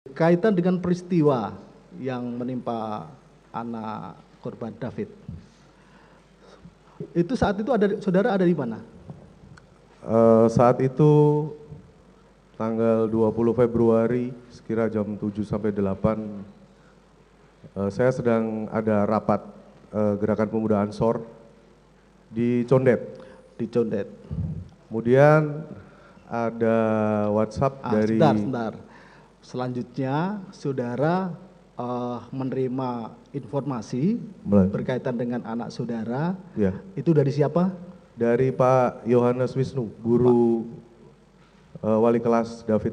Kaitan dengan peristiwa yang menimpa anak korban David, itu saat itu saudara ada di mana? Saat itu tanggal 20 Februari sekira jam 7 sampai 8, saya sedang ada rapat Gerakan Pemuda Ansor di Condet. Di Condet. Kemudian ada WhatsApp dari... Sebentar. Selanjutnya saudara menerima informasi berkaitan dengan anak saudara. Ya. Itu dari siapa? Dari Pak Yohanes Wisnu, guru wali kelas David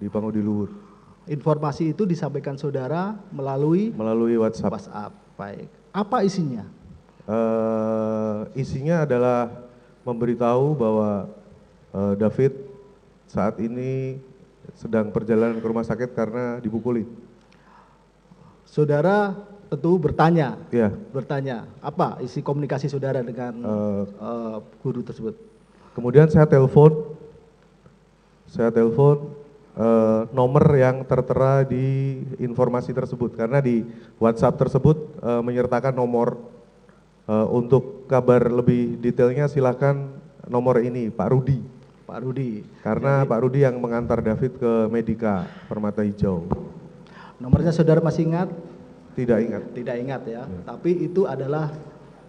di Pangudi Luhur. Informasi itu disampaikan saudara melalui WhatsApp. Baik. Apa isinya? Isinya adalah memberitahu bahwa David saat ini sedang perjalanan ke rumah sakit karena dipukuli. Saudara tentu bertanya. Ya. Bertanya, apa isi komunikasi saudara dengan guru tersebut? Kemudian saya telepon nomor yang tertera di informasi tersebut, karena di WhatsApp tersebut menyertakan nomor. Untuk kabar lebih detailnya silakan nomor ini, Pak Rudi. Pak Rudi. Karena Pak Rudi yang mengantar David ke Medika Permata Hijau. Nomornya saudara masih ingat? Tidak ingat. Tidak ingat ya. Tapi itu adalah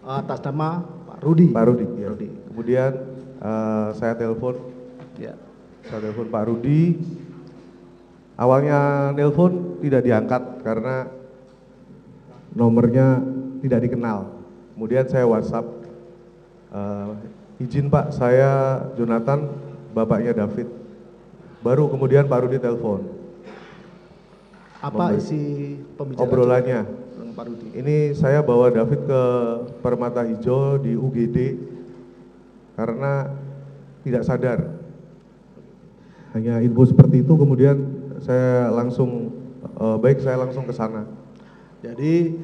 atas nama Pak Rudi. Pak Rudi. Ya. Rudi. Kemudian saya telepon. Ya. Saya telepon Pak Rudi. Awalnya telepon tidak diangkat karena nomornya tidak dikenal. Kemudian saya WhatsApp, izin Pak, saya Jonathan, bapaknya David. Baru kemudian Pak Rudi telepon. Apa isi pembicaraan obrolannya? Pak Rudi? Ini saya bawa David ke Permata Hijau di UGD karena tidak sadar. Hanya info seperti itu, kemudian saya langsung saya langsung ke sana. Jadi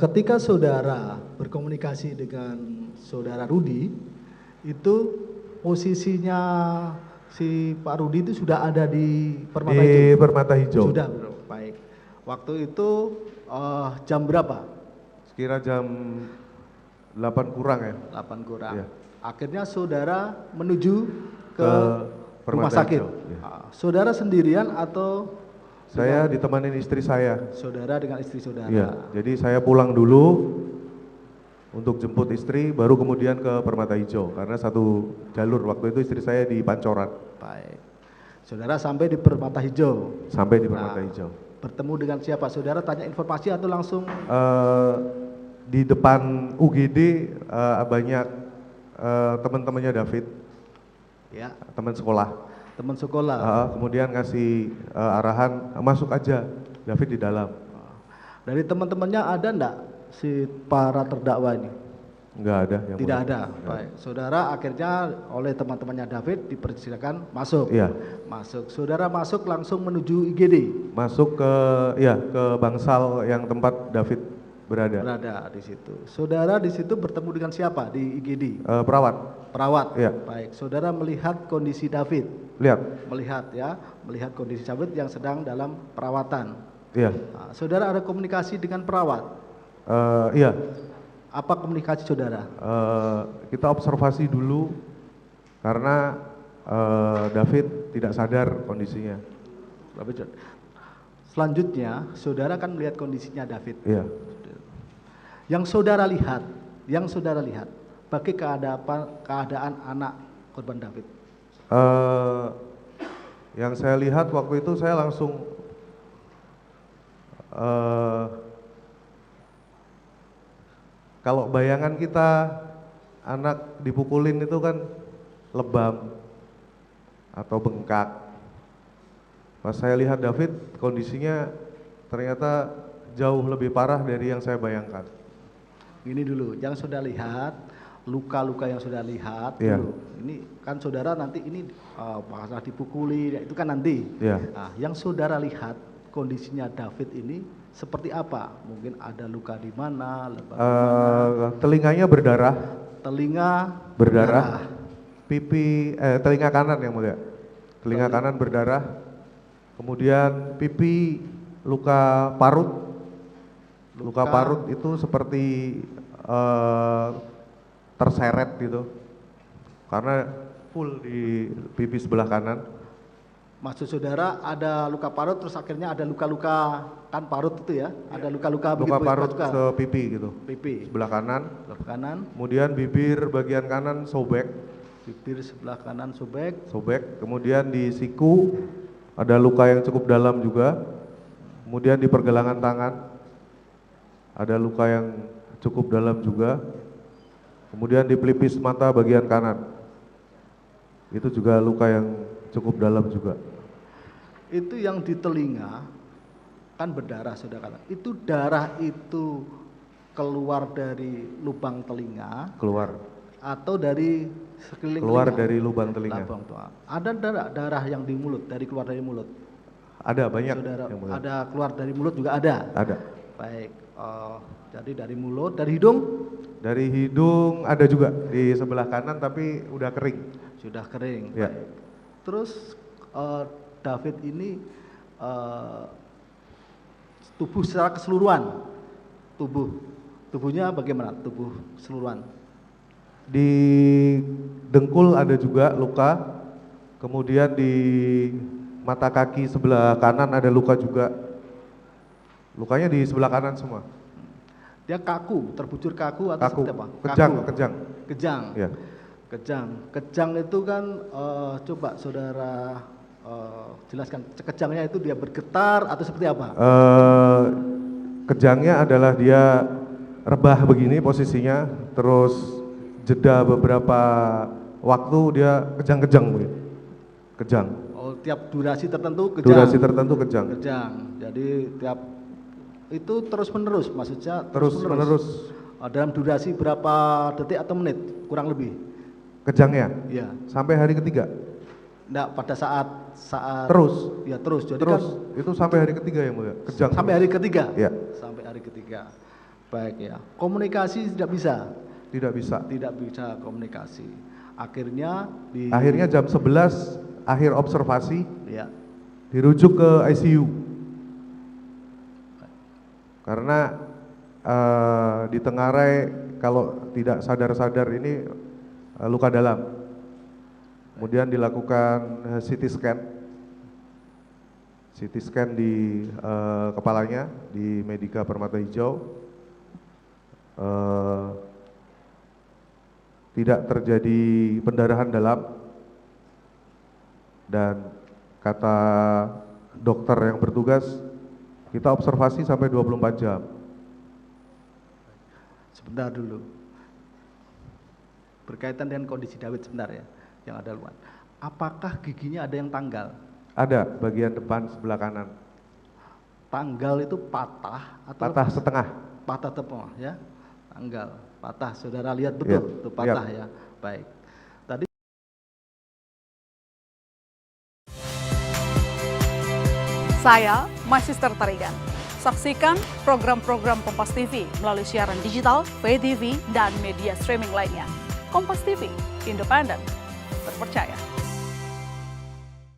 ketika saudara berkomunikasi dengan saudara Rudi, itu posisinya si Pak Rudi itu sudah ada di Permata Hijau? Di Permata Hijau. Sudah, bro. Baik. Waktu itu jam berapa? Sekira jam 8 kurang ya. 8 kurang. Ya. Akhirnya saudara menuju ke rumah sakit. Ya. Saudara sendirian atau? Saya ditemani istri saya. Saudara dengan istri saudara. Iya, jadi saya pulang dulu untuk jemput istri, baru kemudian ke Permata Hijau karena satu jalur. Waktu itu istri saya di Pancoran. Baik. Saudara sampai di Permata Hijau. Sampai di Permata Hijau. Bertemu dengan siapa? Saudara tanya informasi atau langsung? Di depan UGD banyak teman-temannya David. Ya. Teman sekolah. Teman sekolah. Kemudian ngasih arahan, masuk aja, David di dalam. Dari teman-temannya ada enggak si para terdakwa ini? Enggak ada. Tidak ada. Baik. Saudara akhirnya oleh teman-temannya David dipersilakan masuk. Iya. Masuk. Saudara masuk langsung menuju IGD. Masuk ke Bangsal yang tempat David berada. Berada di situ. Saudara di situ bertemu dengan siapa di IGD? Perawat. Perawat. Iya. Baik. Saudara melihat kondisi David. Lihat. Melihat kondisi David yang sedang dalam perawatan. Iya. Nah, saudara ada komunikasi dengan perawat? Iya. Apa komunikasi saudara? Kita observasi dulu karena David tidak sadar kondisinya. Selanjutnya, saudara kan melihat kondisinya David. Iya. Yang saudara lihat, bagi keadaan anak korban David. Yang saya lihat waktu itu saya langsung kalau bayangan kita anak dipukulin itu kan lebam atau bengkak. Pas saya lihat David kondisinya ternyata jauh lebih parah dari yang saya bayangkan. Ini dulu, yang sudah lihat, luka-luka yang sudah lihat Iya. dulu. Ini kan saudara nanti ini masalah dipukuli, itu kan nanti. Iya. Nah, yang saudara lihat kondisinya David ini seperti apa? Mungkin ada luka di mana? Telinganya berdarah. Telinga Berdarah. Pipi, telinga kanan yang mulia. Telinga kanan berdarah. Kemudian pipi luka parut. Luka parut itu seperti terseret gitu. Karena full di pipi sebelah kanan. Maksud saudara ada luka parut terus akhirnya ada luka-luka kan parut itu ya? Ada luka-luka begitu. Luka parut ke pipi gitu. Pipi. Sebelah kanan. Sebelah kanan. Kemudian bibir bagian kanan sobek. Bibir sebelah kanan sobek. Sobek. Kemudian di siku ada luka yang cukup dalam juga. Kemudian di pergelangan tangan ada luka yang cukup dalam juga. Kemudian di pelipis mata bagian kanan itu juga luka yang cukup dalam juga. Itu yang di telinga kan berdarah saudara. Itu darah itu keluar dari lubang telinga. Keluar. Atau dari sekeliling keluar telinga. Dari lubang telinga. Ada darah yang di mulut, keluar dari mulut. Ada banyak. Saudara, yang mulut. ada keluar dari mulut juga ada. Ada. Baik. Jadi dari mulut, dari hidung? Dari hidung ada juga di sebelah kanan tapi udah kering. Sudah kering. Ya. Baik. Terus David ini tubuh secara keseluruhan, tubuhnya bagaimana? Tubuh keseluruhan. Di dengkul ada juga luka, kemudian di mata kaki sebelah kanan ada luka juga. Lukanya di sebelah kanan semua. Dia kaku, terbujur kaku atau kaku. seperti apa? Kejang, kaku. kejang. Ya. Kejang itu kan coba saudara jelaskan kejangnya itu dia bergetar atau seperti apa? Kejangnya adalah dia rebah begini posisinya, terus jeda beberapa waktu dia kejang-kejang begitu. Kejang. Oh, tiap durasi tertentu kejang. Durasi tertentu kejang. Kejang. Jadi tiap itu terus menerus maksudnya terus menerus. Dalam durasi berapa detik atau menit kurang lebih? Kejangnya? Iya. Sampai hari ketiga? Enggak, pada saat terus? Ya terus. Jadi terus, kan itu sampai hari ketiga ya mulia? Kejang. Sampai hari ketiga? Ya. Sampai hari ketiga. Baik ya. Komunikasi tidak bisa? Tidak bisa. Tidak bisa komunikasi. Akhirnya jam 11 akhir observasi. Ya. Dirujuk ke ICU. Karena ditengarai kalau tidak sadar-sadar ini luka dalam. Kemudian dilakukan CT scan di kepalanya di Medika Permata Hijau. Tidak terjadi pendarahan dalam dan kata dokter yang bertugas kita observasi sampai 24 jam. Sebentar dulu. Berkaitan dengan kondisi David sebentar ya, yang ada luar. Apakah giginya ada yang tanggal? Ada, bagian depan sebelah kanan. Tanggal itu patah atau patah setengah? Patah tepung ya, tanggal patah. Saudara lihat betul, ya, itu patah ya. Baik. Tadi saya Magister Tarigan. Saksikan program-program Kompas TV melalui siaran digital, pay TV, dan media streaming lainnya. Kompas TV, independen, terpercaya.